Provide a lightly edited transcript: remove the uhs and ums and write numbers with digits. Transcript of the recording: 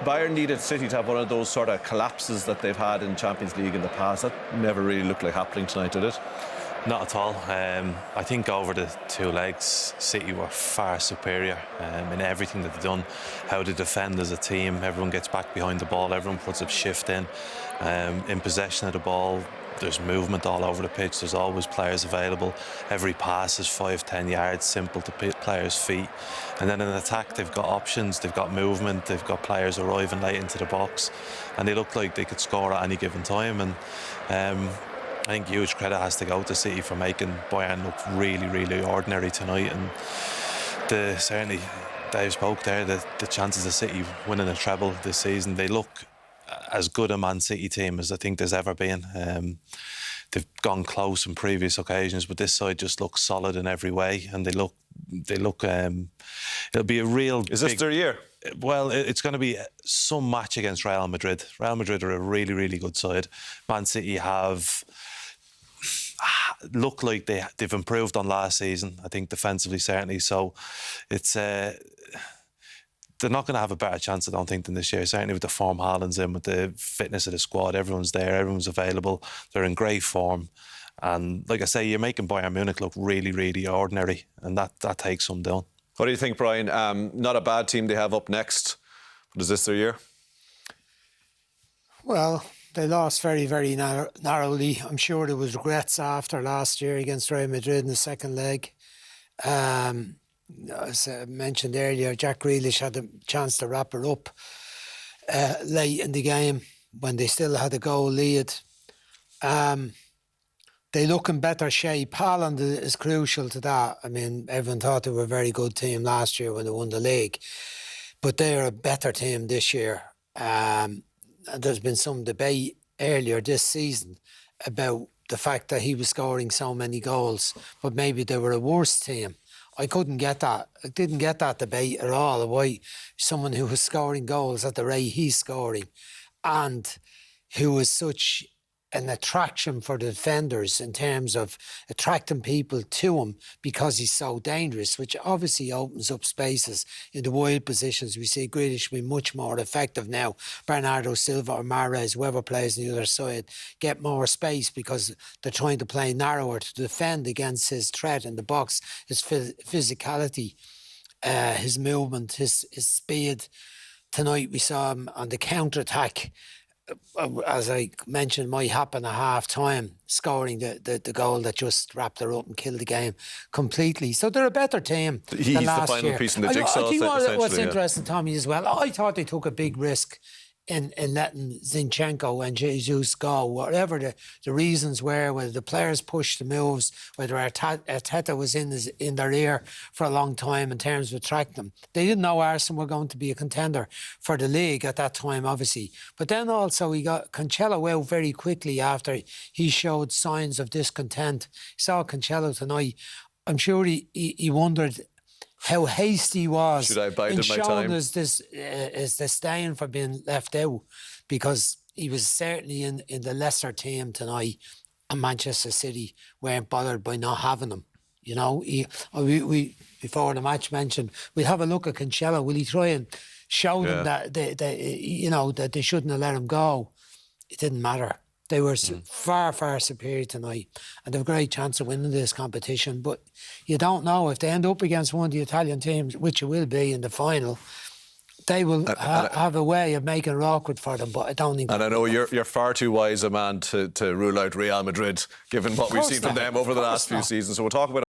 Bayern needed City to have one of those sort of collapses that they've had in Champions League in the past. That never really looked like happening tonight, did it? Not at all. I think over the two legs, City were far superior in everything that they've done. How they defend as a team, everyone gets back behind the ball, everyone puts a shift in possession of the ball. There's movement all over the pitch, there's always players available. Every pass is 5-10 yards, simple to players' feet. And then in attack, they've got options, they've got movement, they've got players arriving late into the box, and they look like they could score at any given time. And I think huge credit has to go to City for making Bayern look really, really ordinary tonight. And certainly, Dave spoke there, the chances of City winning a treble this season, they look as good a Man City team as I think there's ever been. They've gone close in previous occasions, but this side just looks solid in every way, and they look. It'll be a real. Is this their year? Well, it's going to be some match against Real Madrid. Real Madrid are a really, really good side. Man City have look like they've improved on last season. I think defensively certainly. So it's. They're not going to have a better chance, I don't think, than this year. Certainly with the form Haaland's in, with the fitness of the squad, everyone's there, everyone's available. They're in great form. And like I say, you're making Bayern Munich look really, really ordinary, and that takes some down. What do you think, Brian? Not a bad team they have up next. But is this their year? Well, they lost very, very narrowly. I'm sure there was regrets after last year against Real Madrid in the second leg. As I mentioned earlier, Jack Grealish had a chance to wrap her up late in the game when they still had a goal lead. They look in better shape. Haaland is crucial to that. I mean, everyone thought they were a very good team last year when they won the league, but they're a better team this year. There's been some debate earlier this season about the fact that he was scoring so many goals, but maybe they were a worse team. I couldn't get that. I didn't get that debate at all. Why someone who was scoring goals at the rate he's scoring and who was such an attraction for the defenders in terms of attracting people to him because he's so dangerous, which obviously opens up spaces in the wide positions. We see Grealish be much more effective now. Bernardo Silva or Mahrez, whoever plays on the other side, get more space because they're trying to play narrower to defend against his threat in the box, his physicality, his movement, his speed. Tonight we saw him on the counter-attack, as I mentioned, might happen at half-time, scoring the goal that just wrapped her up and killed the game completely. So they're a better team than last year. He's the final piece in the jigsaw, what's interesting, Tommy, as well, I thought they took a big risk in letting Zinchenko and Jesus go, whatever the reasons were, whether the players pushed the moves, whether Arteta was in their ear for a long time in terms of attracting them. They didn't know Arsenal were going to be a contender for the league at that time, obviously. But then also he got Cancelo out very quickly after he showed signs of discontent. Saw Cancelo tonight. I'm sure he wondered how hasty he was. Should I bide in my time? As disdain for being left out, because he was certainly in the lesser team tonight, and Manchester City weren't bothered by not having him. You know, we before the match mentioned we'll have a look at Cancelo. Will he try and show them that that they shouldn't have let him go? It didn't matter. They were far, far superior tonight, and they have a great chance of winning this competition. But you don't know if they end up against one of the Italian teams, which it will be in the final. They will have a way of making it awkward for them, but I don't think. And I know you're far too wise a man to rule out Real Madrid, given what we've seen from them over the last few seasons. So we'll talk about